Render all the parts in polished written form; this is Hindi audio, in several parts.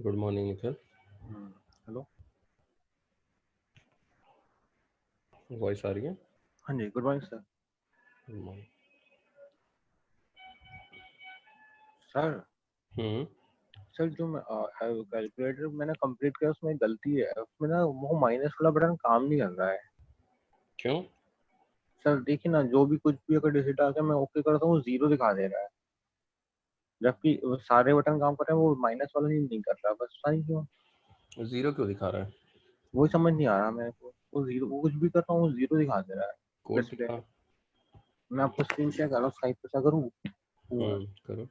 Good morning Nikhil. Hello. Voice आ रही है? हाँ जी, good morning sir. Good morning. Sir hmm. Sir जो मैं कैलकुलेटर मैंने कंप्लीट किया उसमें गलती है, उसमें ना वो माइनस वाला बटन काम नहीं कर रहा है। क्यों? सर देखिए ना, जो भी कुछ भी अगर डिजिट आके मैं ओके करता हूँ वो जीरो दिखा दे रहा है, जबकि वो सारे बटन काम कर रहे हैं, वो माइनस वाला ही नहीं कर रहा। बस पता नहीं क्यों, ज़ीरो क्यों दिखा रहा है? वही समझ नहीं आ रहा मेरे को। वो जीरो, वो कुछ भी कर रहा हूँ वो जीरो दिखा दे रहा है। कोड डिस्प्ले, दिखा। मैं आपको स्क्रीन शेयर कर रहा हूँ, साइड पे से करूँ? करो।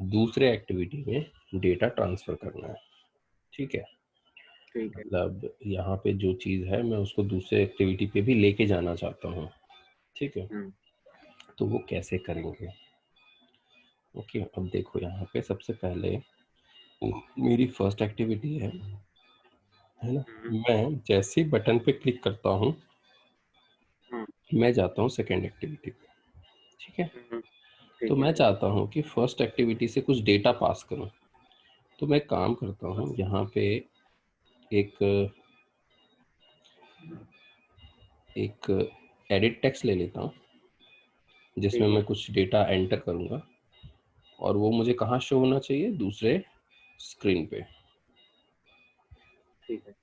दूसरे एक्टिविटी में डेटा ट्रांसफर करना है। ठीक है, ठीक है। मतलब यहाँ पे जो चीज़ है मैं उसको दूसरे एक्टिविटी पे भी लेके जाना चाहता हूँ। ठीक है, तो वो कैसे करेंगे? ओके, अब देखो यहाँ पे सबसे पहले मेरी फर्स्ट एक्टिविटी है ना, मैं जैसे ही बटन पे क्लिक करता हूँ मैं जाता हूँ सेकेंड एक्टिविटी पे। ठीक है, तो मैं चाहता हूँ कि फर्स्ट एक्टिविटी से कुछ डेटा पास करूँ, तो मैं काम करता हूँ यहाँ पे एक एडिट टेक्स्ट ले लेता हूँ जिसमें मैं कुछ डेटा एंटर करूँगा और वो मुझे कहाँ शो होना चाहिए? दूसरे स्क्रीन पे। ठीक है।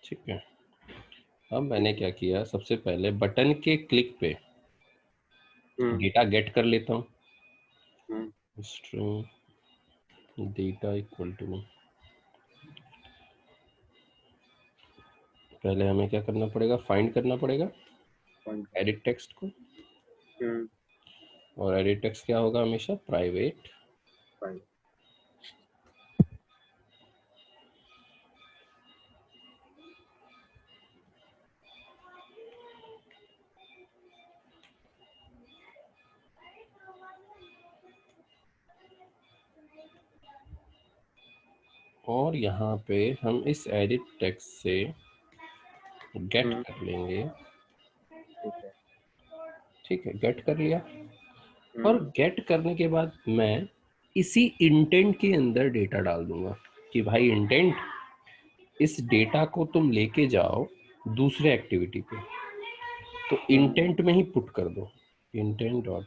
ठीक है, अब मैंने क्या किया, सबसे पहले बटन के क्लिक पे डेटा गेट कर लेता हूँ। स्ट्रिंग डेटा इक्वल टू, पहले हमें क्या करना पड़ेगा? फाइंड करना पड़ेगा एडिट टेक्स्ट को, और एडिट टेक्स्ट क्या होगा? हमेशा प्राइवेट और यहाँ पे हम इस एडिट टेक्स्ट से गेट कर लेंगे। ठीक है, गेट कर लिया, और गेट करने के बाद मैं इसी इंटेंट के अंदर डेटा डाल दूंगा कि भाई इंटेंट, इस डेटा को तुम लेके जाओ दूसरे एक्टिविटी पे। तो इंटेंट में ही पुट कर दो, intent dot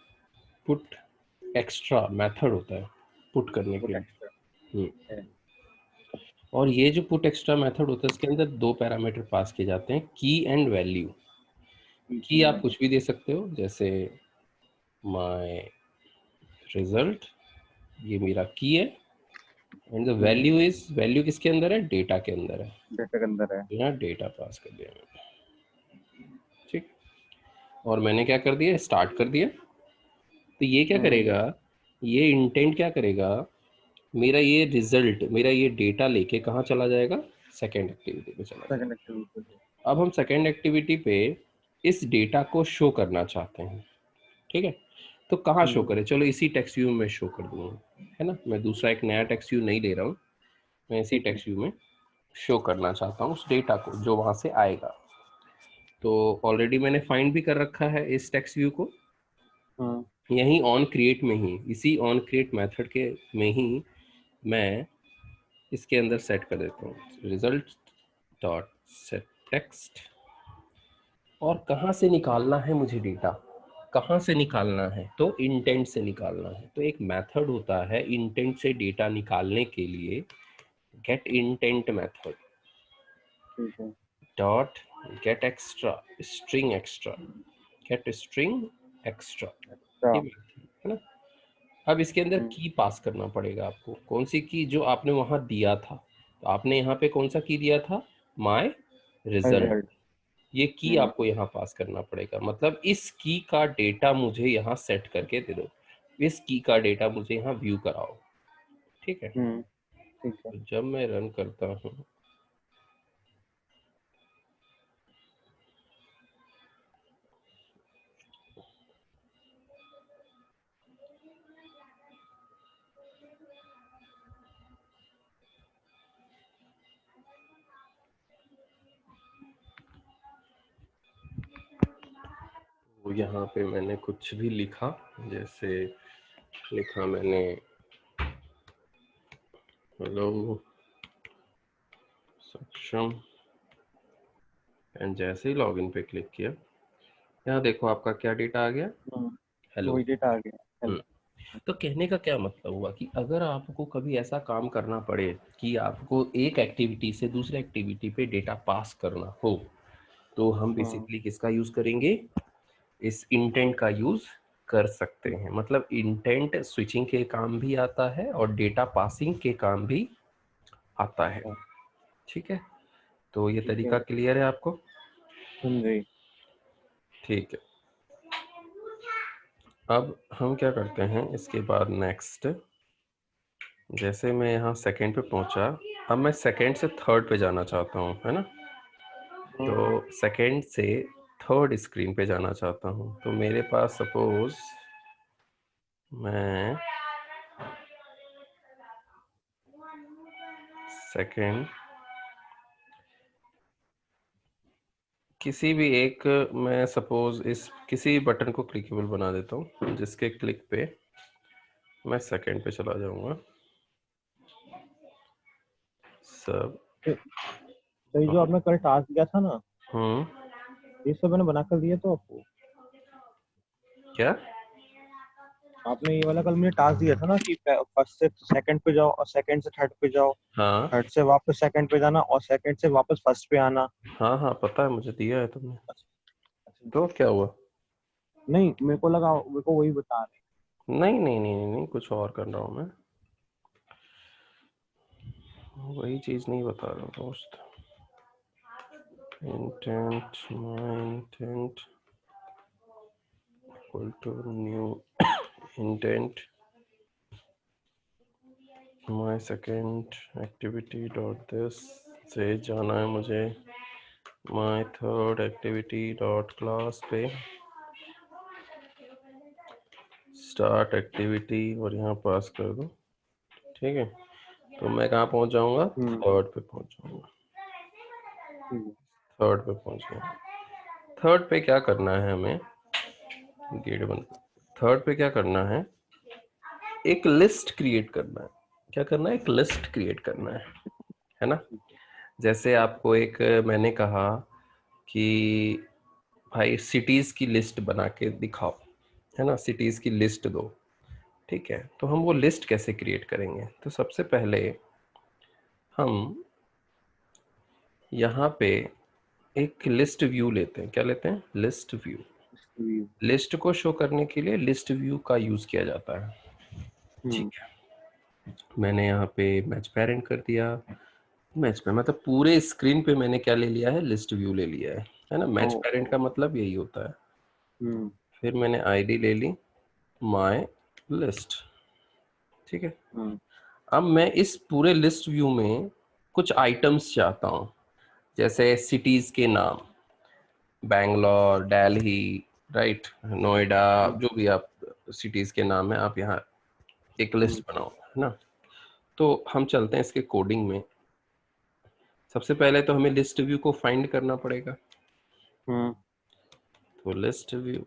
put extra method होता है पुट करने के लिए। और ये जो पुट एक्स्ट्रा मेथड होता है इसके अंदर दो पैरामीटर पास किए जाते हैं, की एंड वैल्यू। की आप कुछ भी दे सकते हो, जैसे माय रिजल्ट, ये मेरा की है, and the value is, value किसके अंदर है? डेटा के अंदर है, डेटा के अंदर है। यहाँ डेटा पास कर दिया मैंने। ठीक, और मैंने क्या कर दिया? स्टार्ट कर दिया। तो ये क्या करेगा? ये इंटेंट क्या करेगा? मेरा ये रिजल्ट, मेरा ये डेटा लेके कहाँ चला जाएगा? सेकेंड एक्टिविटी पे चला जाएगा। Second activity. अब हम सेकेंड एक्टिविटी पे इस डेटा को शो करना चाहते हैं। ठीक है, तो कहाँ शो करें? चलो इसी टेक्स्ट व्यू में शो कर दूंगा, है ना। मैं दूसरा एक नया टेक्स्ट व्यू नहीं ले रहा हूँ, मैं इसी टेक्स्ट व्यू में शो करना चाहता हूँ उस डेटा को जो वहाँ से आएगा। तो ऑलरेडी मैंने फाइंड भी कर रखा है इस टेक्स्ट व्यू को, यहीं ऑन क्रिएट में ही, इसी ऑन क्रिएट मेथड के में ही मैं इसके अंदर सेट कर देता हूँ रिजल्ट डॉट सेट टेक्स्ट। और कहाँ से निकालना है मुझे डेटा? कहाँ से निकालना है? तो इंटेंट से निकालना है। तो एक मेथड होता है इंटेंट से डेटा निकालने के लिए, get intent method dot get extra string extra, get string extra, ये method है ना। अब इसके अंदर की पास करना पड़ेगा आपको, कौन सी की? जो आपने वहां दिया था। तो आपने यहाँ पे कौन सा की दिया था? My result. ये की आपको यहाँ पास करना पड़ेगा, मतलब इस की का डेटा मुझे यहाँ सेट करके दे दो, इस की का डेटा मुझे यहाँ व्यू कराओ। ठीक है, तो जब मैं रन करता हूँ तो यहाँ पे मैंने कुछ भी लिखा, जैसे लिखा मैंने हेलो सक्षम, एंड जैसे ही लॉगिन पे क्लिक किया, यहाँ देखो आपका क्या डेटा आ गया? हेलो। वही डेटा आ गया। तो कहने का क्या मतलब हुआ कि अगर आपको कभी ऐसा काम करना पड़े कि आपको एक एक्टिविटी से दूसरे एक्टिविटी पे डेटा पास करना हो, तो हम बेसिकली किसका यूज करेंगे, इस इंटेंट का यूज कर सकते हैं। मतलब इंटेंट स्विचिंग के काम भी आता है और डेटा पासिंग के काम भी आता है। ठीक है, तो ये ठीक तरीका है। क्लियर है आपको? जी। ठीक है, अब हम क्या करते हैं इसके बाद नेक्स्ट, जैसे मैं यहाँ सेकंड पे पहुंचा, अब मैं सेकंड से थर्ड पे जाना चाहता हूँ, है ना। तो सेकंड से थर्ड स्क्रीन पे जाना चाहता हूँ, तो मेरे पास सपोज मैं सेकंड किसी भी एक, मैं सपोज इस किसी बटन को क्लिकेबल बना देता हूँ, जिसके क्लिक पे मैं सेकंड पे चला जाऊंगा। सब तो ये जो आपने कल टास्क दिया था ना, ये सब मैंने बना कर दिया तो आपको, क्या? आपने ये वाला कल मुझे टास्क दिया था ना कि फर्स्ट से सेकंड पे जाओ और सेकंड से थर्ड पे जाओ, हाँ थर्ड से वापस सेकंड पे जाना और सेकंड से वापस फर्स्ट पे आना। हाँ हाँ, पता है, मुझे दिया है तुमने। अच्छा, तो क्या हुआ? नहीं मेरे को लगा मेरे को वही बता रहे। नहीं नहीं नहीं नहीं, नहीं कुछ और कर रहा हूँ मैं, वही चीज नहीं बता रहा हूँ दोस्त। Intent, my intent equal to new intent my second activity dot this से जाना है मुझे my third activity dot class पे, स्टार्ट एक्टिविटी, और यहाँ पास कर दो। ठीक है, तो मैं कहाँ पहुँच जाऊँगा, थर्ड पे पहुँच जाऊँगा। थर्ड पे पहुँच गया। थर्ड पे क्या करना है हमें, गेट बंद। थर्ड पे क्या करना है, एक लिस्ट क्रिएट करना है। क्या करना है, एक लिस्ट क्रिएट करना है ना। जैसे आपको एक मैंने कहा कि भाई सिटीज की लिस्ट बना के दिखाओ, है ना, सिटीज की लिस्ट दो। ठीक है, तो हम वो लिस्ट कैसे क्रिएट करेंगे, तो सबसे पहले हम यहाँ पे एक लिस्ट व्यू लेते हैं। क्या लेते हैं, लिस्ट व्यू। लिस्ट को शो करने के लिए लिस्ट व्यू का यूज किया जाता है। ठीक है, मैंने यहाँ पे मैच पेरेंट कर दिया। मैच पे मतलब पूरे स्क्रीन पे मैंने क्या ले लिया है, लिस्ट व्यू ले लिया है ना। मैच पेरेंट का मतलब यही होता है। फिर मैंने आईडी ले ली माय लिस्ट। ठीक है, अब मैं इस पूरे लिस्ट व्यू में कुछ आइटम्स चाहता हूँ, जैसे सिटीज के नाम, बैंगलोर, दिल्ली, राइट, नोएडा, जो भी आप सिटीज के नाम है, आप यहाँ एक लिस्ट बनाओ, है ना। तो हम चलते हैं इसके कोडिंग में। सबसे पहले तो हमें लिस्ट व्यू को फाइंड करना पड़ेगा। तो list view,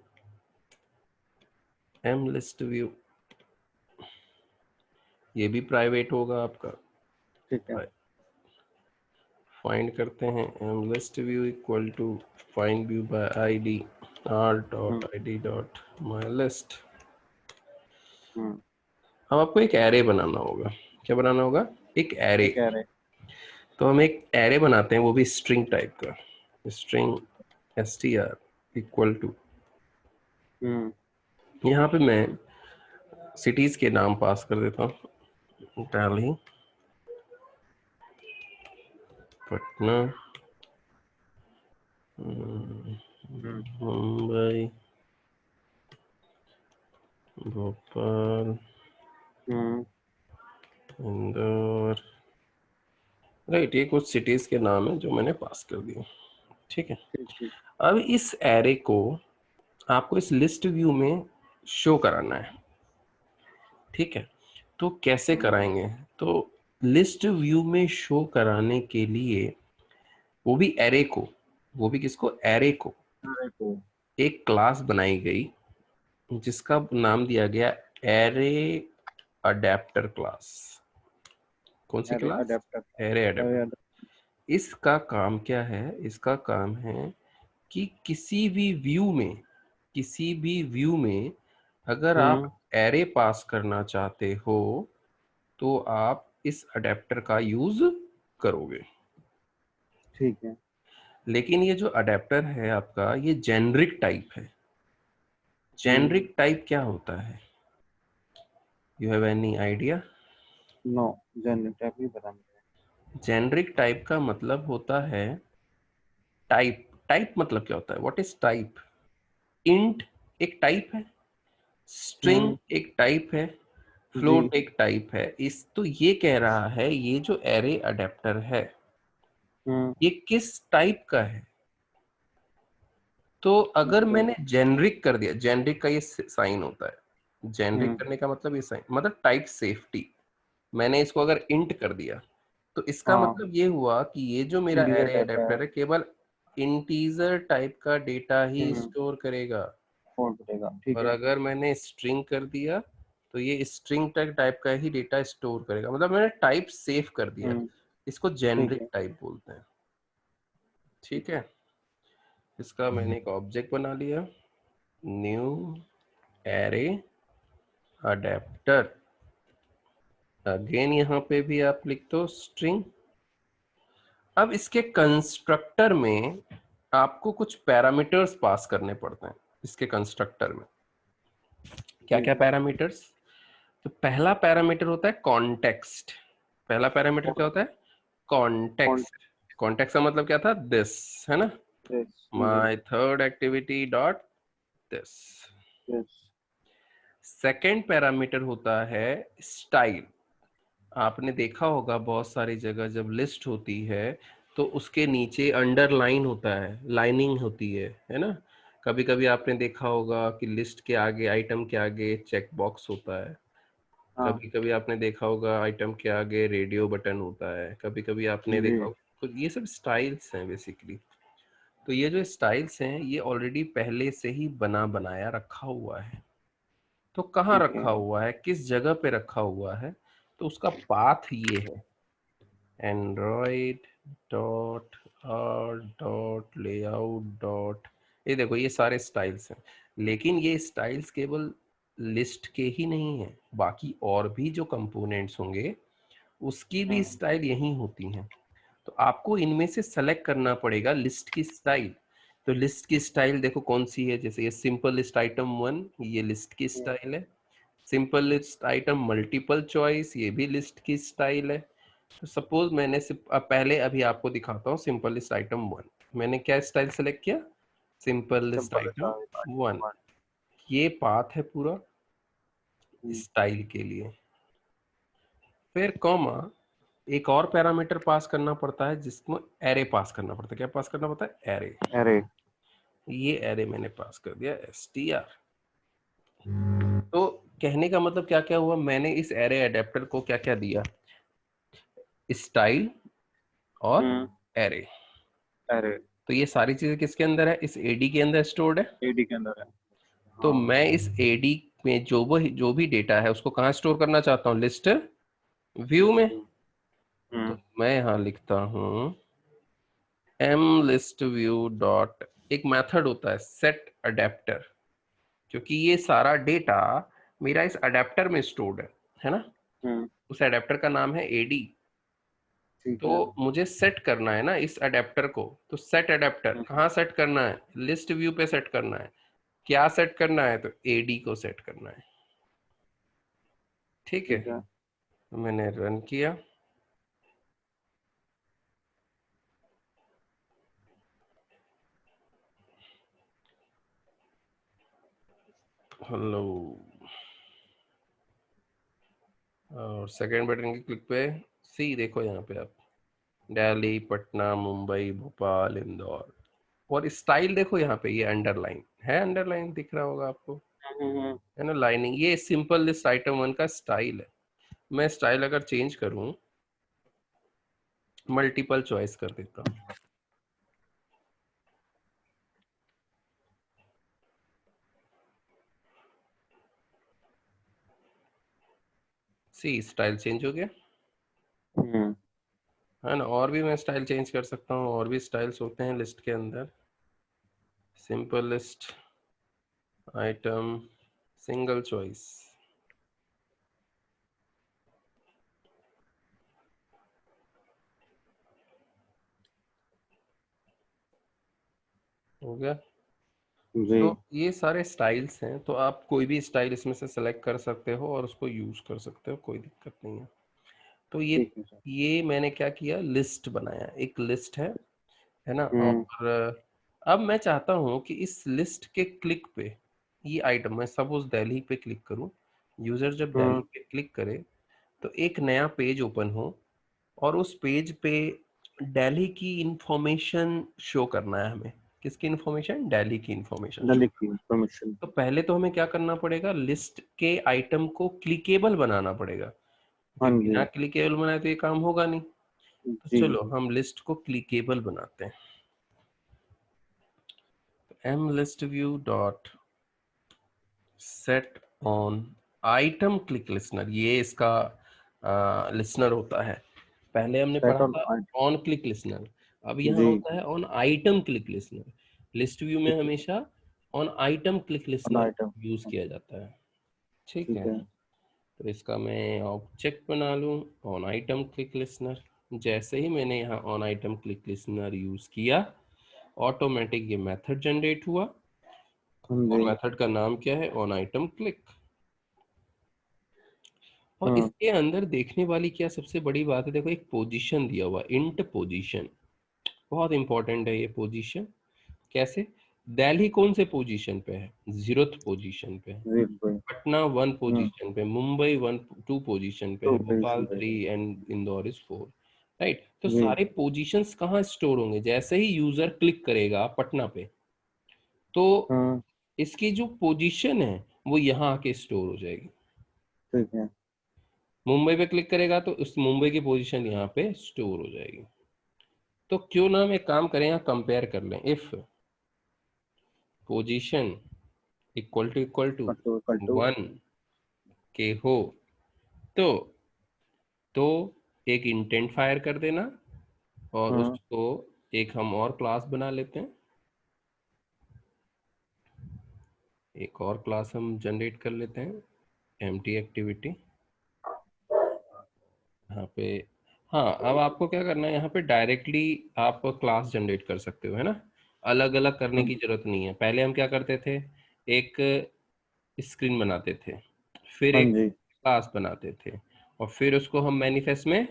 M list view, ये भी प्राइवेट होगा आपका। ठीक है। फाइंड करते हैं M list view equal to find view by ID R dot I D dot my list. अब आपको एक एरे बनाना होगा। क्या बनाना होगा, एक एरे। तो हम एक एरे बनाते हैं, वो भी स्ट्रिंग टाइप का, स्ट्रिंग str इक्वल टू, यहाँ पे मैं सिटीज के नाम पास कर देता हूँ, दिल्ली, पटना, मुंबई, भोपाल, इंदौर, राइट। ये कुछ सिटीज के नाम है जो मैंने पास कर दिए। ठीक है, अब इस एरे को आपको इस लिस्ट व्यू में शो कराना है। ठीक है, तो कैसे कराएंगे, तो लिस्ट व्यू में शो कराने के लिए वो भी एरे को, वो भी किसको, एरे को, एक क्लास बनाई गई जिसका नाम दिया गया एरे अडेप्टर क्लास। कौन सी क्लास, एरे अडेप्टर। इसका काम क्या है, इसका काम है कि किसी भी व्यू में, किसी भी व्यू में अगर आप एरे पास करना चाहते हो तो आप इस अडेप्टर का यूज करोगे। ठीक है। लेकिन ये जो अडेप्टर है आपका, ये जेनरिक टाइप है। जेनरिक टाइप क्या होता है? You have any idea? No, general type नहीं पता मुझे। जेनरिक टाइप का मतलब होता है टाइप। टाइप मतलब क्या होता है? What is type? इंट एक टाइप है, स्ट्रिंग एक टाइप है, जी। फ्लोट एक टाइप है। इस तो ये कह रहा है ये जो एरे अडेप्टर है ये किस टाइप का है। तो अगर अच्छा। मैंने जेनरिक कर दिया, जेनरिक का ये साइन होता है, जेनरिक करने का मतलब ये साइन मतलब टाइप सेफ्टी। मैंने इसको अगर इंट कर दिया तो इसका हाँ, मतलब ये हुआ कि ये जो मेरा इंटीजर एरे टाइप का है। अडेप्टर है केवल इंटीजर टाइप का डेटा ही स्टोर करेगा। फोन करेगा, ठीक और है। अगर मैंने स्ट्रिंग कर दिया तो ये स्ट्रिंग टाइप का ही डेटा स्टोर करेगा, मतलब मैंने टाइप सेव कर दिया। इसको ठीक जेनरिक है। टाइप बोलते हैं। ठीक है, इसका मैंने एक ऑब्जेक्ट बना लिया, न्यू एरे अडेप्टर। अगेन यहाँ पे भी आप लिख दो स्ट्रिंग। अब इसके कंस्ट्रक्टर में आपको कुछ पैरामीटर्स पास करने पड़ते हैं। इसके कंस्ट्रक्टर में क्या क्या ठीक है। पैरामीटर्स? तो पहला पैरामीटर होता है कॉन्टेक्स्ट। पहला पैरामीटर क्या होता है? कौन कॉन्टेक्स्ट। कॉन्टेक्स्ट का मतलब क्या था? दिस, है ना? जी। My third activity dot this. Yes. Second parameter होता है स्टाइल। आपने देखा होगा बहुत सारी जगह जब लिस्ट होती है तो उसके नीचे अंडरलाइन होता है, लाइनिंग होती है ना? कभी कभी आपने देखा होगा कि लिस्ट के आगे, आइटम के आगे चेक बॉक्स होता है। हाँ कभी कभी आपने देखा होगा आइटम के आगे रेडियो बटन होता है। कभी कभी आपने जी। देखा होगा, तो ये सब स्टाइल्स हैं बेसिकली। तो ये जो स्टाइल्स हैं ये ऑलरेडी पहले से ही बना बनाया रखा हुआ है। तो कहाँ ठीक है। रखा हुआ है, किस जगह पे रखा हुआ है? तो उसका पाथ ये है, Android dot R dot layout dot. ये देखो ये सारे स्टाइल्स हैं। लेकिन ये स्टाइल्स केवल लिस्ट के ही नहीं है, बाकी और भी जो कंपोनेंट्स होंगे उसकी भी स्टाइल यही होती हैं। तो आपको इनमें से सेलेक्ट करना पड़ेगा लिस्ट की स्टाइल। तो लिस्ट की स्टाइल देखो कौन सी है, जैसे ये सिंपल लिस्ट आइटम 1 ये लिस्ट की स्टाइल है। Simple list item multiple choice ये भी लिस्ट की स्टाइल है। तो सपोज मैंने पहले अभी आपको दिखाता हूँ सिंपल लिस्ट आइटम 1। मैंने क्या स्टाइल सेलेक्ट किया? Simple list simple item item 1। One. ये पाथ है पूरा स्टाइल के लिए। फिर कॉमा, एक और पैरामीटर पास करना पड़ता है जिसमें एरे पास करना पड़ता है। क्या पास करना पड़ता है? एरे। अरे। ये एरे मैंने पास कर दिया str। तो कहने का मतलब क्या क्या हुआ, मैंने इस एरे अडेप्टर को क्या क्या दिया? स्टाइल और एरे। अरे। तो ये सारी चीजें किसके अंदर है? इस एडी के अंदर स्टोर्ड है। एडी के अंदर है। तो हाँ। मैं इस एडी में जो भी डेटा है उसको कहाँ स्टोर करना चाहता हूँ? लिस्ट व्यू में। तो मैं यहाँ लिखता हूँ एम लिस्ट व्यू डॉट, एक मेथड होता है सेट अडेप्टर, क्योंकि ये सारा डेटा मेरा इस अडेप्टर में स्टोर्ड है ना? उस अडेप्टर का नाम है एडी। ठीक तो है। मुझे सेट करना है ना इस अडेप्टर को। तो सेट अडेप्टर कहाँ सेट करना है? लिस्ट व्यू पे सेट करना है। क्या सेट करना है? तो एडी को सेट करना है। ठीक है, ठीक है। तो मैंने रन किया। हेलो। और सेकेंड बटन की क्लिक पे सी देखो यहाँ पे आप, दिल्ली, पटना, मुंबई, भोपाल, इंदौर। और स्टाइल देखो यहाँ पे, ये अंडरलाइन है, अंडरलाइन दिख रहा होगा आपको, है ना? लाइनिंग। ये सिंपल लिस्ट आइटम 1 का स्टाइल है। मैं स्टाइल अगर चेंज करूं, मल्टीपल चॉइस कर देता हूं। सी स्टाइल चेंज हो गया, है ना? और भी मैं स्टाइल चेंज कर सकता हूँ, और भी स्टाइल्स होते हैं लिस्ट के अंदर। Simple list item single choice. हो गया। जी तो ये सारे स्टाइल्स हैं, तो आप कोई भी स्टाइल इसमें से सेलेक्ट कर सकते हो और उसको यूज कर सकते हो, कोई दिक्कत नहीं है। तो ठीक है सर। ये मैंने क्या किया, लिस्ट बनाया, एक लिस्ट है ना। हम्म और अब मैं चाहता हूँ कि इस लिस्ट के क्लिक पे ये आइटम, मैं सपोज दिल्ली पे क्लिक करूँ, यूजर जब दिल्ली हम्म पे क्लिक करे तो एक नया पेज ओपन हो और उस पेज पे दिल्ली की इंफॉर्मेशन शो करना है हमें। किसकी इंफॉर्मेशन? दिल्ली की इंफॉर्मेशन शो। दिल्ली की इंफॉर्मेशन। तो पहले तो हमें क्या करना पड़ेगा, लिस्ट के आइटम को क्लिकेबल बनाना पड़ेगा, हाँ क्योंकि बिना जी। क्लिकेबल बनाए तो ये काम होगा नहीं। तो जी चलो हम लिस्ट को क्लिकेबल बनाते हैं। M list view dot set on item click listener, ये इसका लिसनर होता है। पहले हमने सेट पढ़ा ऑन था ऑन क्लिक लिसनर, अब यहाँ जी होता है on item click listener. List view में ठीक है। हमेशा on item click on listener item. Use किया जाता है। ठीक ठीक है, है। तो इसका मैं ऑब्जेक्ट बना लूँ ऑन आइटम क्लिक लिसनर। जैसे ही मैंने यहाँ on item click listener use किया, ऑटोमेटिक ये मेथड जनरेट हुआ हाँ और जी। मेथड का नाम क्या है, ऑन आइटम क्लिक। और हम्म इसके अंदर देखने वाली क्या सबसे बड़ी बात है, देखो एक पोजीशन दिया हुआ, इंट पोजीशन, बहुत इंपॉर्टेंट है ये पोजीशन। कैसे? दिल्ली कौन से पोजीशन पे है? 0th पोजीशन पे है। जी कोई। पटना 1 हम्म पोजीशन पे, मुंबई 1 2 पोजीशन पे तो है, भोपाल पोजीशन पे। 3 एंड इंदौर इज 4। राइट, तो जी सारे पोजीशंस कहाँ स्टोर होंगे? जैसे ही यूजर क्लिक करेगा पटना पे, तो हाँ इसकी जो पोजीशन है वो यहाँ आके स्टोर हो जाएगी। ठीक है। मुंबई पे क्लिक करेगा तो उस मुंबई की पोजीशन यहाँ पे स्टोर हो जाएगी। तो क्यों ना हम एक काम करें, यहाँ कंपेयर कर लें। इफ पोजीशन इक्वल टू कल टू। 1 के हो, तो तो एक इंटेंट फायर कर देना और हाँ उसको एक हम और क्लास बना लेते हैं, एक और क्लास हम जनरेट कर लेते हैं, एम्प्टी एक्टिविटी यहाँ पे। हाँ, अब आपको क्या करना है, यहाँ पे डायरेक्टली आप क्लास जनरेट कर सकते हो, है ना। अलग अलग करने की जरूरत नहीं है। पहले हम क्या करते थे, एक स्क्रीन बनाते थे, फिर हाँ एक जी। क्लास बनाते थे, और फिर उसको हम मैनिफेस्ट में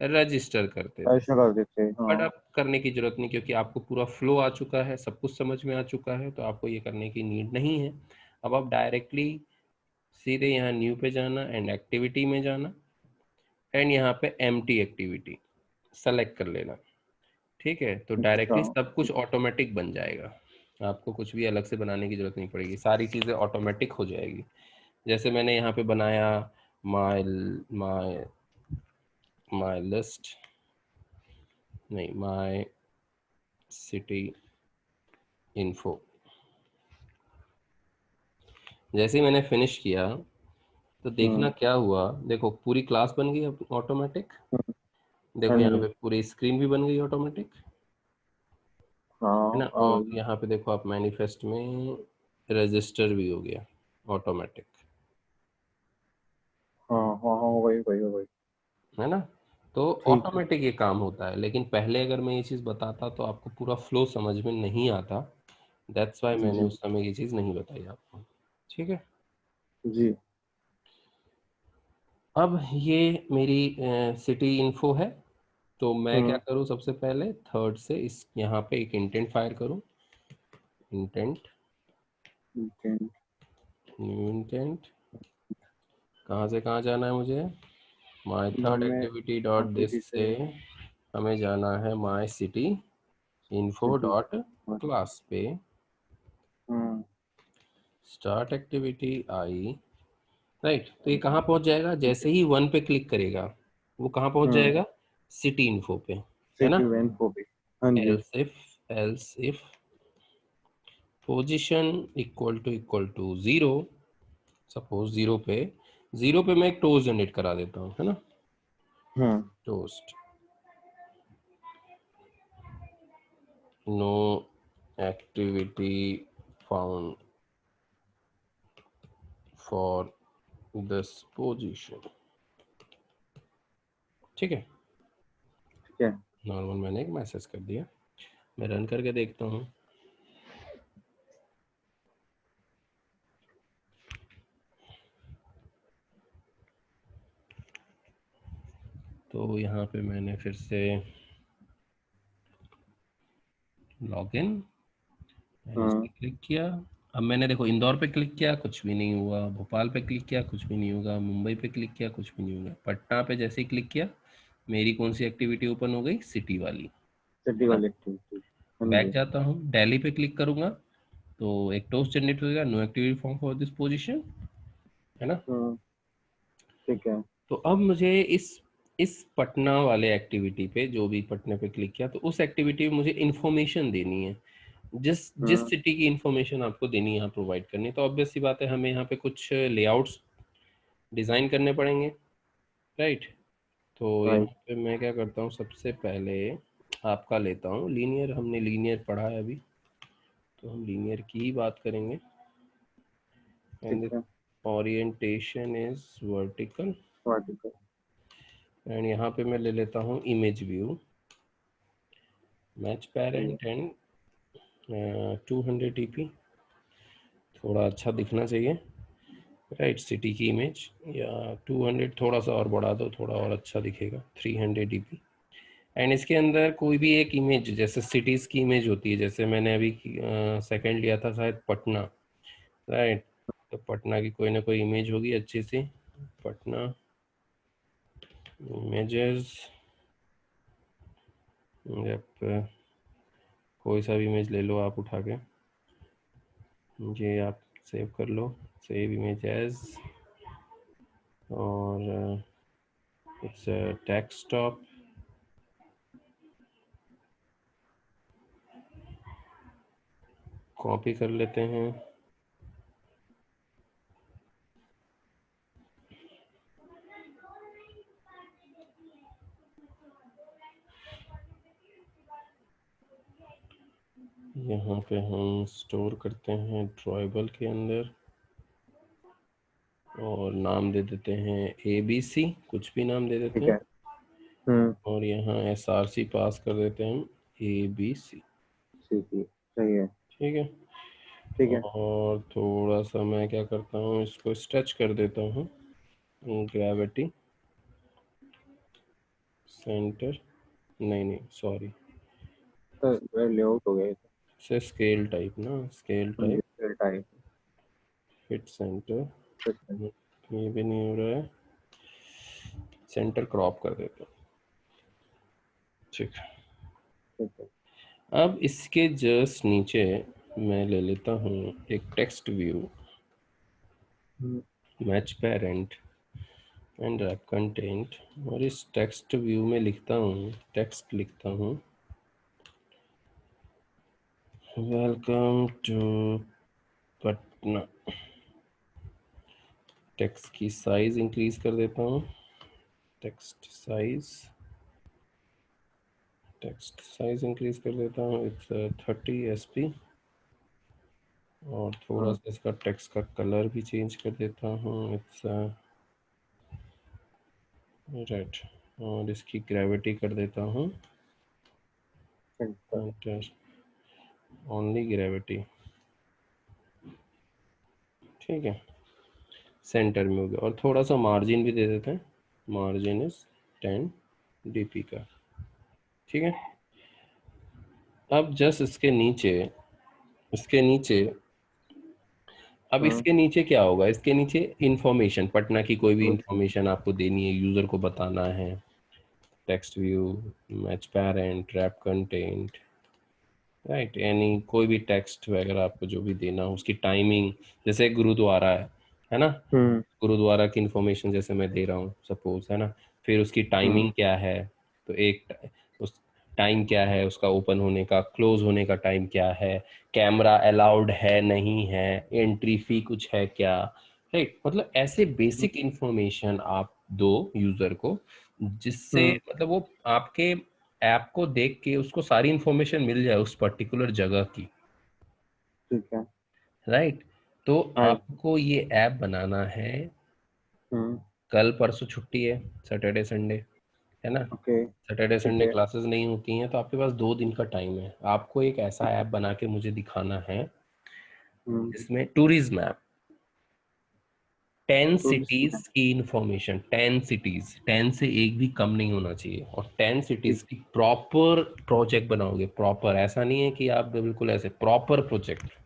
रजिस्टर करते थे। ऐसा कर देते हैं, बट हाँ। अब करने की जरूरत नहीं, क्योंकि आपको पूरा फ्लो आ चुका है, सब कुछ समझ में आ चुका है, तो आपको ये करने की नीड नहीं है। अब आप डायरेक्टली सीधे यहाँ न्यू पे जाना एंड एक्टिविटी में जाना एंड यहाँ पे एम्प्टी एक्टिविटी सेलेक्ट कर लेना। ठीक है, तो अच्छा। डायरेक्टली सब कुछ ऑटोमेटिक बन जाएगा, आपको कुछ भी अलग से बनाने की जरूरत नहीं पड़ेगी, सारी चीज़ें ऑटोमेटिक हो जाएगी। जैसे मैंने यहाँ पे बनाया माय माय माय लिस्ट, नहीं, माय सिटी इन्फो। जैसे ही मैंने फिनिश किया तो देखना हम्म क्या हुआ, देखो पूरी क्लास बन गई अब ऑटोमेटिक। हम्म, हाँ देखो यहाँ जी। पे पूरी स्क्रीन भी बन गई ऑटोमेटिक, है हाँ ना। और यहाँ पे देखो आप मैनिफेस्ट में रजिस्टर भी हो गया ऑटोमेटिक, हाँ हाँ हाँ, वही वही वही। है ना। तो ठीक है। ऑटोमेटिक ये काम होता है, लेकिन पहले अगर मैं ये चीज़ बताता तो आपको पूरा फ्लो समझ में नहीं आता। दैट्स वाई मैंने जी उस समय ये चीज़ नहीं बताई आपको। ठीक है, जी। अब ये मेरी सिटी इन्फो है। तो मैं क्या हम्म करूँ, सबसे पहले थर्ड से इस यहाँ पे एक इंटेंट फायर करूँ, इंटेंट, इंटेंट। न्यू इंटेंट, कहाँ से कहाँ जाना है मुझे, माई थर्ड हमें एक्टिविटी डॉट दिस एक्टिविटी से से हमें जाना है my city info city. Dot class पे। हम्म स्टार्ट एक्टिविटी आई, राइट। तो ये कहाँ पहुँच जाएगा, जैसे ही 1 पे क्लिक करेगा वो कहाँ पहुँच हम्म जाएगा, सिटी इन्फो पे, है ना। सिटी वैन को भी। हाँ जी। Else if position equal to 0, suppose 0 पे मैं एक टोस्ट जनरेट करा देता हूँ, है ना। Hmm toast no activity found for this position. ठीक है, ठीक है। नॉर्मल मैंने एक मैसेज कर दिया, मैं रन करके देखता हूँ। तो यहाँ पे मैंने फिर से लॉगिन इस पे क्लिक किया। अब मैंने देखो इंदौर पे क्लिक किया, कुछ भी नहीं हुआ। भोपाल पे क्लिक किया, कुछ भी नहीं होगा। मुंबई पे क्लिक किया, कुछ भी नहीं होगा। पटना पे जैसे ही क्लिक किया, मेरी कौन सी एक्टिविटी ओपन हो गई? सिटी वाली, सिटी है ना। वाली एक्टिविटी। हाँ बैक जी। जाता हूँ, दिल्ली पे क्लिक करूंगा तो एक टोस्ट जनरेट होगा, no activity form for this position, है ना। ठीक है। तो अब मुझे इस पटना वाले एक्टिविटी पे, जो भी पटना पे क्लिक किया, तो उस एक्टिविटी में मुझे इन्फॉर्मेशन देनी है। जिस जिस सिटी की इन्फॉर्मेशन आपको देनी है यहाँ प्रोवाइड करनी है। तो ऑब्वियस सी बात है, हमें यहाँ पे कुछ लेआउट्स डिज़ाइन करने पड़ेंगे, राइट। तो यहाँ राइट। पे मैं क्या करता हूँ, सबसे पहले आपका लेता हूँ लीनियर। हमने लीनियर पढ़ा है अभी, तो हम लीनियर की ही बात करेंगे। ठीक एंड है। Orientation is vertical. Vertical. And यहाँ पे मैं ले लेता हूँ image view, match parent and 200 dp, थोड़ा अच्छा दिखना चाहिए, राइट। सिटी की इमेज या 200, थोड़ा सा और बढ़ा दो, थोड़ा और अच्छा दिखेगा, 300 dp। एंड इसके अंदर कोई भी एक इमेज, जैसे सिटीज़ की इमेज होती है, जैसे मैंने अभी सेकंड लिया था शायद पटना, राइट। तो पटना की कोई ना कोई इमेज होगी अच्छी सी, पटना इमेजेस। कोई सा भी इमेज ले लो आप उठा के, ये आप सेव कर लो, सेव इमेज एज, और इट्स डेस्कटॉप। कॉपी कर लेते हैं, यहाँ पे हम स्टोर करते हैं ड्रॉएबल के अंदर, और नाम दे देते हैं ABC, कुछ भी नाम दे देते ठीक हैं। है। और यहाँ SRC पास कर देते हैं हम, ABC। सीपी। सही है। ठीक है। ठीक है। और थोड़ा सा मैं क्या करता हूँ, इसको स्ट्रेच कर देता हूँ, ग्रेविटी सेंटर, नहीं सॉरी, तो लेआउट हो गया ये से स्केल टाइप ना, स्केल तो। Type, cell type. Fit centre, ठीक है। ये भी नहीं हो रहा है, सेंटर क्रॉप कर देता हूँ। ठीक है। ठीक है। अब इसके जस्ट नीचे मैं ले लेता हूँ एक text view, match parent and wrap content, और इस टेक्स्ट व्यू में लिखता हूँ, टेक्स्ट लिखता हूँ, वेलकम टू पटना। टेक्स्ट की साइज इंक्रीज कर देता हूँ, टेक्स्ट साइज इंक्रीज कर देता हूँ, इट्स 30 SP। और थोड़ा सा इसका टेक्स्ट का कलर भी चेंज कर देता हूँ, इट्स रेड। और इसकी ग्रेविटी कर देता हूँ ओनली ग्रेविटी। ठीक है, सेंटर में हो गया। और थोड़ा सा मार्जिन भी दे देते हैं, मार्जिन इज 10 dp का। ठीक है। अब जस्ट इसके नीचे अब इसके नीचे क्या होगा, इसके नीचे इंफॉर्मेशन, पटना की कोई भी इंफॉर्मेशन आपको देनी है, यूजर को बताना है, text view, match parent, wrap content, right. Any कोई भी टेक्स्ट वगैरह आपको जो भी देना हो, उसकी टाइमिंग, जैसे गुरुद्वारा है ना, गुरुद्वारा की इंफॉर्मेशन जैसे मैं दे रहा हूँ सपोज, है ना। फिर उसकी टाइमिंग क्या है, तो उस टाइम क्या है उसका, ओपन होने का, क्लोज होने का टाइम क्या है, कैमरा अलाउड है नहीं है, एंट्री फी कुछ है क्या, राइट। मतलब ऐसे बेसिक इंफॉर्मेशन आप दो यूजर को, जिससे मतलब वो आपके ऐप को देख के उसको सारी इंफॉर्मेशन मिल जाए उस पर्टिकुलर जगह की, ठीक है। राइट। तो हाय। आपको ये ऐप बनाना है, कल परसों छुट्टी है, सैटरडे संडे, है ना। ओके। सैटरडे ठीक संडे है। क्लासेस नहीं होती हैं, तो आपके पास 2 दिन का टाइम है। आपको एक ऐसा ऐप बना के मुझे दिखाना है जिसमें टूरिज्म ऐप, 10 टूरिस्ट सिटीज में। की इंफॉर्मेशन, 10 सिटीज, 10 से एक भी कम नहीं होना चाहिए, और 10 सिटीज ठीक। की प्रॉपर प्रोजेक्ट बनाओगे। प्रॉपर ऐसा नहीं है कि आप बिल्कुल ऐसे, प्रॉपर प्रोजेक्ट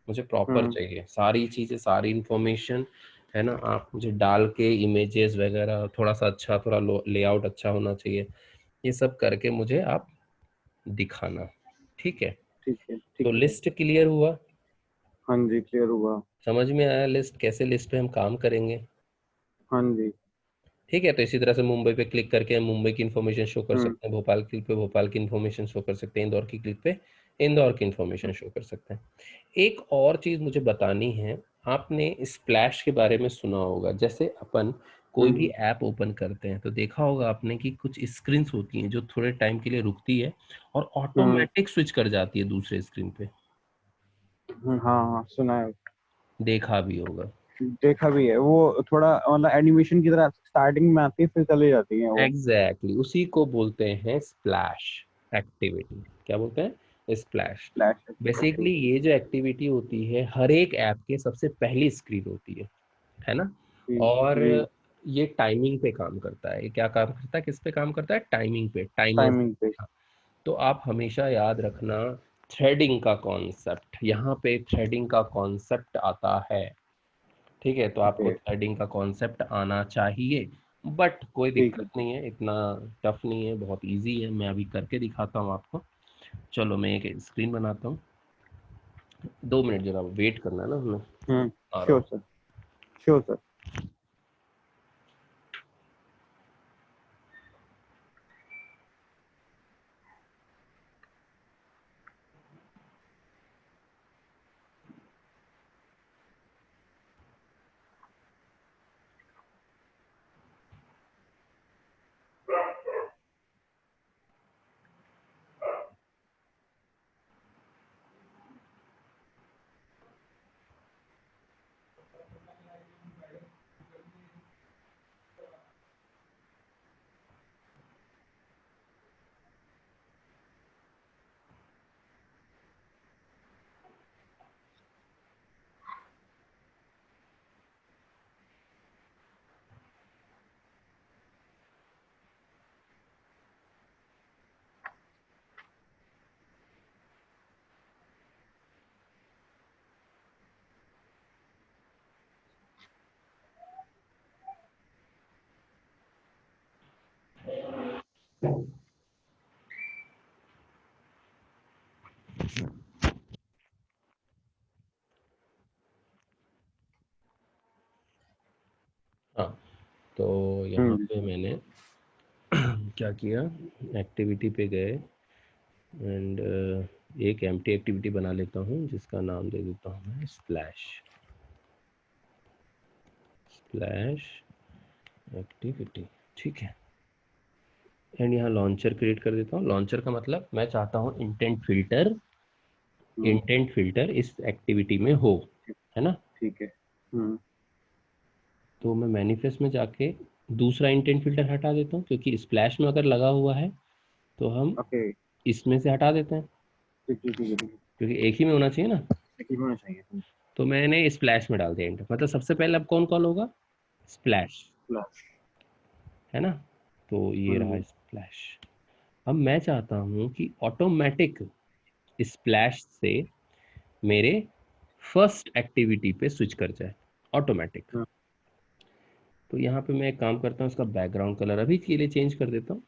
मुझे प्रॉपर हम्म। चाहिए, सारी चीजें, सारी इंफॉर्मेशन, है ना। आप मुझे डाल के इमेजेस वगैरह, थोड़ा सा अच्छा, थोड़ा लेआउट अच्छा होना चाहिए, ये सब करके मुझे आप दिखाना, ठीक है। ठीक है। तो ठीक है। लिस्ट क्लियर हुआ, हाँ जी, क्लियर हुआ। समझ में आया लिस्ट, कैसे लिस्ट पे हम काम करेंगे, हाँ जी। ठीक है। तो इसी तरह से मुंबई पे क्लिक करके हम मुंबई की इन्फॉर्मेशन शो कर हम्म। सकते हैं, भोपाल क्लिक पे भोपाल की इन्फॉर्मेशन शो कर सकते हैं, इंदौर की क्लिक पे इंदौर की इन्फॉर्मेशन शो कर सकते हैं। एक और चीज मुझे बतानी है, आपने स्प्लैश के बारे में सुना होगा। जैसे अपन कोई भी हम्म। ऐप ओपन करते हैं तो देखा होगा आपने कि कुछ स्क्रीन्स होती हैं जो थोड़े टाइम के लिए रुकती है और हम्म। ऑटोमेटिक स्विच कर जाती है दूसरे स्क्रीन पे, हाँ हाँ, सुना है। देखा भी होगा। देखा भी है, वो थोड़ा मतलब एनिमेशन की तरह स्टार्टिंग में आती है, फिर चली जाती है वो। एग्जैक्टली उसी को बोलते हैं स्प्लैश एक्टिविटी। क्या बोलते हैं? स्प्लैश। Flash basically activity. ये जो एक्टिविटी होती है हर एक ऐप के सबसे पहली स्क्रीन होती है ना। जी। और जी। ये टाइमिंग पे काम करता है। ये क्या काम करता है, किस पे काम करता है? टाइमिंग पे, टाइमर। टाइमिंग पे। तो आप हमेशा याद रखना, थ्रेडिंग का कॉन्सेप्ट, यहाँ पे थ्रेडिंग का कॉन्सेप्ट आता है, ठीक है। तो आपको ओके। थ्रेडिंग का कॉन्सेप्ट आना चाहिए, बट कोई ठीक दिक्कत है। नहीं है, इतना टफ नहीं है, बहुत इजी है। मैं अभी करके दिखाता हूँ आपको। चलो मैं एक स्क्रीन बनाता हूँ, 2 मिनट जरा वेट करना है ना, मैं आ रहा श्योर हूँ। सर। Sure sir. हाँ, तो यहाँ जी पे सर। मैंने क्या किया, एक्टिविटी पे गए एंड एक एम्प्टी एक्टिविटी बना लेता हूँ जिसका नाम दे देता हूँ मैं स्प्लैश, स्प्लैश एक्टिविटी, ठीक है। एंड यहाँ लॉन्चर क्रिएट कर देता हूँ। लॉन्चर का मतलब मैं चाहता हूँ इंटेंट फिल्टर, हम्म। इंटेंट फिल्टर इस एक्टिविटी में हो, है ना। ठीक है। तो मैं मैनिफेस्ट में जाके दूसरा इंटेंट फिल्टर हटा देता हूँ, क्योंकि स्प्लैश में अगर लगा हुआ है तो हम ओके। इसमें से हटा देते हैं, ठीक है। ठीक है। ठीक है। क्योंकि एक ही में होना चाहिए ना। एक ही होना चाहिए। तो मैंने स्प्लैश में डाल दिया इंटर, मतलब सबसे पहले अब कौन कॉल होगा? Splash, flash. है ना। तो ये हाँ रहा जी। स्प्लैश। अब मैं चाहता हूँ कि ऑटोमेटिक स्प्लैश से मेरे फर्स्ट एक्टिविटी पे स्विच कर जाए, ऑटोमेटिक। हाँ। तो यहाँ पे मैं एक काम करता हूँ, इसका बैकग्राउंड कलर अभी के लिए चेंज कर देता हूँ,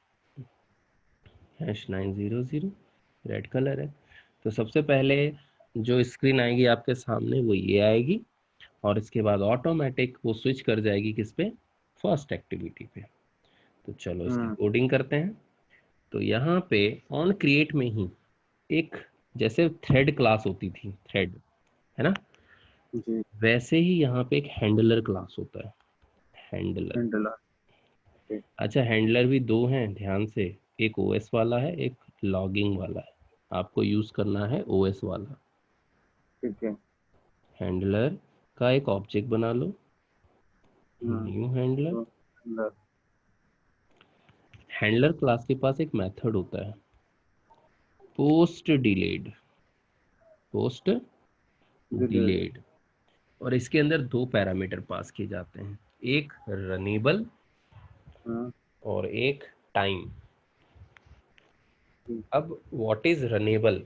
#900 रेड कलर है। तो सबसे पहले जो स्क्रीन आएगी आपके सामने वो ये आएगी, और इसके बाद ऑटोमेटिक वो स्विच कर जाएगी किस पे? फर्स्ट एक्टिविटी पे। तो चलो इसकी हम्म। कोडिंग करते हैं। तो यहाँ पे ऑन क्रिएट में ही एक, जैसे थ्रेड क्लास होती थी, थ्रेड, है ना, जी। वैसे ही यहाँ पे एक हैंडलर क्लास होता है, हैंडलर। डॉलर। ओके। अच्छा, हैंडलर भी दो हैं ध्यान से, एक ओएस वाला है, एक लॉगिंग वाला है। आपको यूज करना है ओएस वाला ठीक है। हैंडलर। का एक ऑब्जेक्ट बना लो, न्यू हैंडलर। तो अंदर हैंडलर क्लास के पास एक मेथड होता है post delayed, post delete. Delayed, और इसके अंदर दो पैरामीटर पास किए जाते हैं, एक रनेबल और एक टाइम। अब व्हाट इज रनेबल?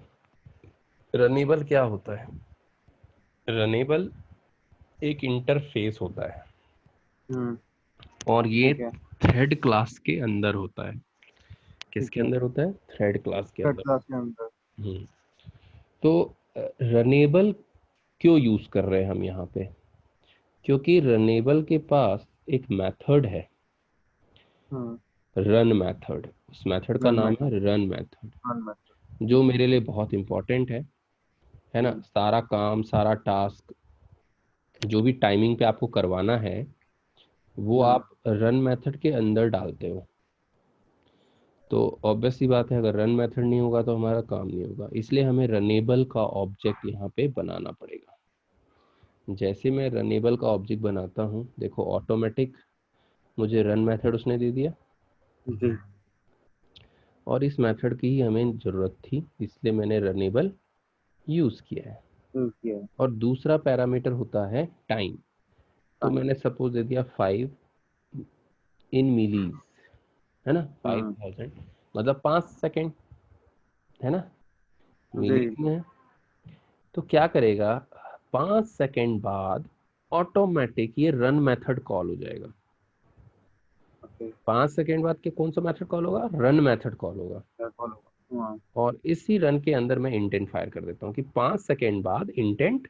रनेबल क्या होता है? रनेबल एक इंटरफेस होता है और ये ठीक है। थ्रेड क्लास के अंदर होता है। ठीक किसके है, अंदर होता है? थ्रेड क्लास के थर्ड अंदर। क्लास के अंदर। हम्म। तो रनेबल क्यों यूज कर रहे हैं हम यहाँ पे? क्योंकि रनेबल के पास एक मेथड है, रन मेथड। उस मेथड का रन नाम है method. Run method, run method. जो ठीक है। मेरे लिए बहुत इंपॉर्टेंट है ना। सारा काम, सारा टास्क जो भी टाइमिंग पे आपको करवाना है वो आप रन मेथड के अंदर डालते हो। तो ऑब्वियस सी बात है, अगर रन मेथड नहीं होगा तो हमारा काम नहीं होगा, इसलिए हमें रनेबल का ऑब्जेक्ट यहाँ पे बनाना पड़ेगा। जैसे मैं रनेबल का ऑब्जेक्ट बनाता हूँ, देखो ऑटोमेटिक मुझे रन मेथड उसने दे दिया, जी। और इस मेथड की ही हमें ज़रूरत थी, इसलिए मैंने रनेबल यूज़ किया है। ठीक है। और दूसरा पैरामीटर होता है टाइम। तो टाइम। मैंने सपोज दे दिया 5 इन मिलीज, है ना, 5000, मतलब 5 सेकेंड, है ना, जी। मिलीज में है। तो क्या करेगा, 5 सेकेंड बाद ऑटोमेटिक ये रन मेथड कॉल हो जाएगा। ओके। 5 सेकेंड बाद के कौन सा मेथड कॉल होगा? रन मेथड कॉल होगा। फॉलो। और इसी रन के अंदर मैं इंटेंट फायर कर देता हूँ कि 5 सेकेंड बाद इंटेंट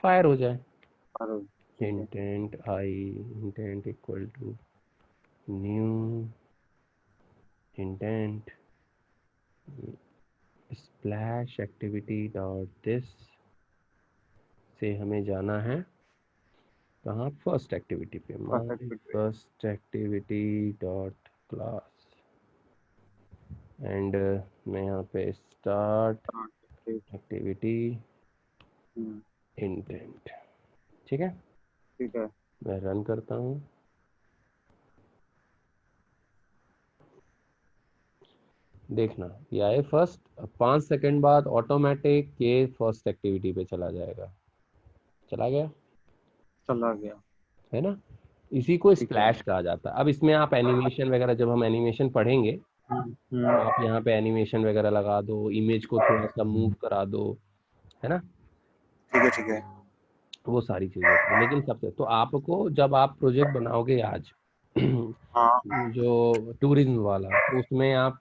फायर हो जाए। ठीक है। Intent I, intent equal to new intent splash activity dot this से हमें जाना है कहाँ? फर्स्ट एक्टिविटी पे, my perfect. First activity dot class, and मैं यहाँ पे स्टार्ट एक्टिविटी इंटेंट। ठीक है, ठीक है। मैं रन करता हूँ। देखना ये आए फर्स्ट, 5 सेकेंड बाद ऑटोमेटिक ये फर्स्ट एक्टिविटी पे चला जाएगा। चला गया, चला गया। है ना। इसी को ठीक है। स्प्लैश कहा जाता है। अब इसमें आप एनिमेशन वगैरह, जब हम एनिमेशन पढ़ेंगे तो आप यहाँ पे एनिमेशन वगैरह लगा दो, इमेज को थोड़ा सा मूव करा दो, है ना, ठीक है। ठीक है। वो सारी चीजें होती है। लेकिन सबसे तो आपको जब आप प्रोजेक्ट बनाओगे आज हाँ। जो टूरिज्म वाला, तो उसमें आप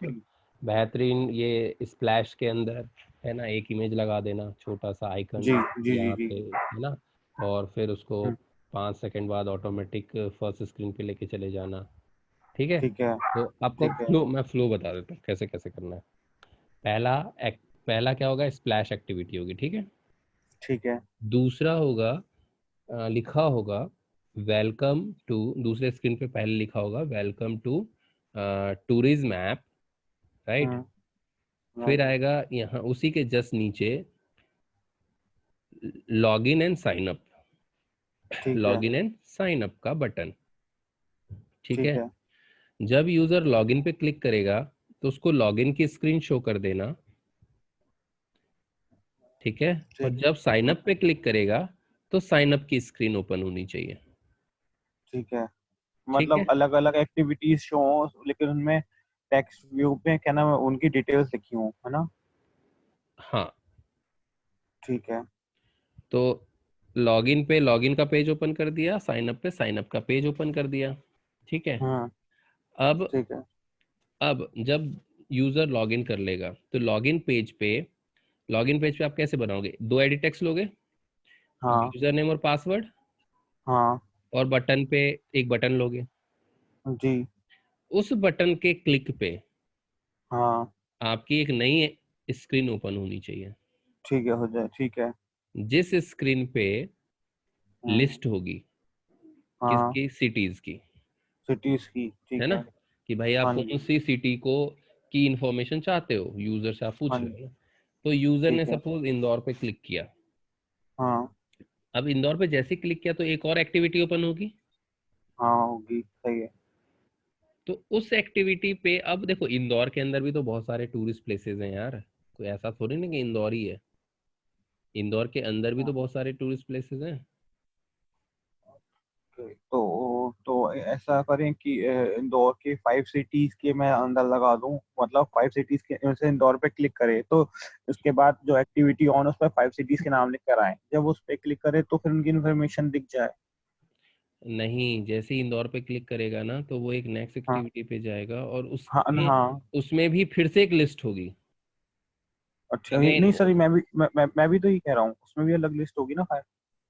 बेहतरीन ये स्प्लैश के अंदर, है ना, एक इमेज लगा देना, छोटा सा आइकन जी जी जी यहाँ जी। पे, है ना, और फिर उसको 5 सेकेंड बाद ऑटोमेटिक फर्स्ट स्क्रीन पे लेके चले जाना। ठीक है, ठीक है। तो आपको ठीक है। फ्लो, मैं फ्लो बता देता हूँ कैसे कैसे करना है। पहला पहला क्या होगा? स्प्लैश एक्टिविटी होगी, ठीक है। ठीक है। दूसरा होगा, लिखा होगा वेलकम टू, दूसरे स्क्रीन पे पहले लिखा होगा welcome to tourism app, right. फिर राइट। आएगा यहाँ उसी के जस्ट नीचे लॉगिन एंड साइन अप, ठीक है। लॉगिन एंड साइन अप का बटन। ठीक ठीक है, है। जब यूजर लॉगिन पे क्लिक करेगा तो उसको लॉगिन की स्क्रीन शो कर देना। ठीक है, और ठीक। जब साइन ठीक अप है। पे क्लिक करेगा तो साइन अप की स्क्रीन ओपन होनी चाहिए। ठीक है। ठीक मतलब है, अलग अलग एक्टिविटीज शो हो, लेकिन उनमें टेक्स्ट व्यू पे क्या नाम है, उनकी डिटेल्स लिखी हूँ, है ना। हाँ। ठीक है। तो लॉगिन पे लॉगिन का पेज ओपन कर दिया, साइन अप पे साइन अप का पेज ओपन कर दिया। ठीक है, हाँ। अब ठीक है। अब जब यूजर लॉगिन कर लेगा तो लॉगिन पेज पे आप कैसे बनाओगे? दो एडिट टेक्स्ट लोगे, हाँ। यूजर नेम और पासवर्ड, हाँ। और बटन पे एक बटन लोगे। जी। उस बटन के क्लिक पे हाँ। आपकी एक नई स्क्रीन ओपन होनी चाहिए, ठीक है, हो जाए। ठीक है। जिस स्क्रीन पे हाँ। लिस्ट होगी हाँ। किसकी? सिटीज की, सिटीज की। है ठीक ना, है। कि भाई आप हाँ कौन जी। सी सिटी को की इंफॉर्मेशन चाहते हो, यूजर से आप पूछ हाँ रहे जी। हो ना। तो यूजर ने ठीक है। सपोज इंदौर पे क्लिक किया, हाँ। अब इंदौर पे जैसे क्लिक किया तो एक और एक्टिविटी ओपन होगी। हाँ होगी, सही है। तो उस एक्टिविटी पे अब देखो, इंदौर के अंदर भी तो बहुत सारे टूरिस्ट प्लेसेस हैं यार, कोई ऐसा थोड़ी ना कि इंदौर ही है, इंदौर के अंदर भी तो हाँ, बहुत सारे टूरिस्ट प्लेसेस हैं। तो ऐसा करें कि इंदौर के 5 सिटीज के मैं अंदर लगा दूं, मतलब 5 सिटीज के जैसे इंदौर पे क्लिक करे तो उसके बाद जो एक्टिविटी ऑन उस पर 5 सिटीज के नाम लिख कर आए, जब उस पे क्लिक करे तो फिर उनकी इन्फॉर्मेशन दिख जाए। नहीं, जैसे ही इंदौर पे क्लिक करेगा ना तो वो एक नेक्स्ट हाँ एक्टिविटी पे जाएगा और हाँ उसमें हाँ। उसमें भी फिर से एक लिस्ट होगी। अच्छा अगेन, नहीं सर, मैं भी तो ये कह रहा हूँ, उसमें भी अलग लिस्ट होगी ना फाइल।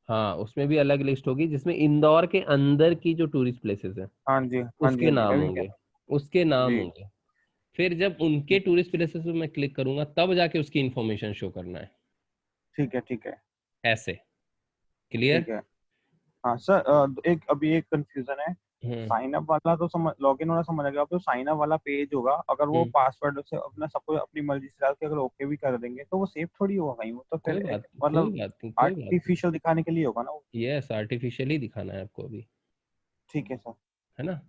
हाँ उसमें भी अलग लिस्ट होगी जिसमें इंदौर के अंदर की जो टूरिस्ट प्लेसेस हैं हाँ जी हाँ जी उसके हाँ जी, नाम मैं भी कह होंगे, रहा उसके हूँ नाम जी। होंगे। फिर जब उनके टूरिस्ट प्लेसेस पे मैं क्लिक करूंगा तब जाके उसकी इन्फॉर्मेशन शो करना है। ठीक है ठीक है ऐसे, क्लियर? ठीक है। हाँ सर, एक अभी एक कंफ्यूजन है। हम्म। साइन अप वाला तो समझ, लॉगिन वाला समझ आ गया, अब जो साइन अप वाला पेज होगा अगर वो हम्म। पासवर्ड से अपना सब कुछ अपनी मर्जी से डाल के अगर ओके भी कर देंगे तो वो सेफ थोड़ी होगा कहीं, वो तो फिर कोई एक बात नहीं, कोई मतलब बात नहीं, कोई बात नहीं। आर्टिफिशियल दिखाने के लिए होगा ना वो। यस, आर्टिफिशियल ही दिखाना है आपको अभी, ठीक है सर। है ना?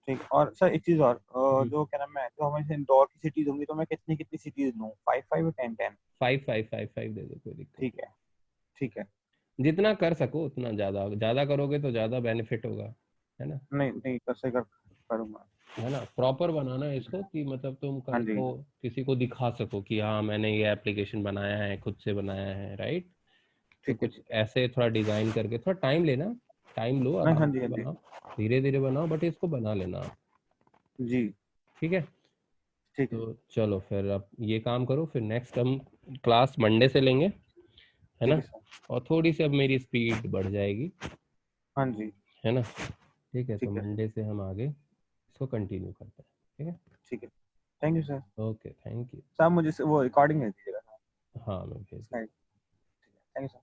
ठीक, और सर एक चीज और, हम्म। जो क्या नाम है, जो हमारे इंदौर की सिटीज होंगी तो मैं कितनी कितनी सिटीज लूँ, 5 5 या 10 10? 5 5 5 5 दे दो, कोई दिक्कत ठीक है ठीक है। नहीं, जितना कर सको उतना, ज्यादा ज्यादा करोगे तो ज्यादा बेनिफिट होगा, है ना? नहीं नहीं, कैसे करूंगा। है ना, प्रॉपर बनाना है इसको कि मतलब तुम हाँ कल जी। को किसी को दिखा सको कि हाँ मैंने ये एप्लीकेशन बनाया है, खुद से बनाया है, राइट? तो ठीक है कुछ ठीक है। ऐसे थोड़ा डिजाइन करके, थोड़ा टाइम लेना, टाइम लो, नहीं, हाँ आराम जी से हाँ जी। बनाओ, धीरे धीरे बनाओ, बट इसको बना लेना आप। जी ठीक है, ठीक है। तो चलो फिर अब ये काम करो, फिर नेक्स्ट हम क्लास मंडे से लेंगे, है ठीक ना? है सर। और थोड़ी सी अब मेरी स्पीड बढ़ जाएगी, हाँ जी। है ना? ठीक है, तो ठीक है सर। मंडे से हम आगे इसको कंटिन्यू करते हैं। ठीक ठीक है। Thank you sir. है, ओके, थैंक यू। सर मुझे वो रिकॉर्डिंग भेज दीजिएगा हाँ मैं भेज सर। Thank you sir.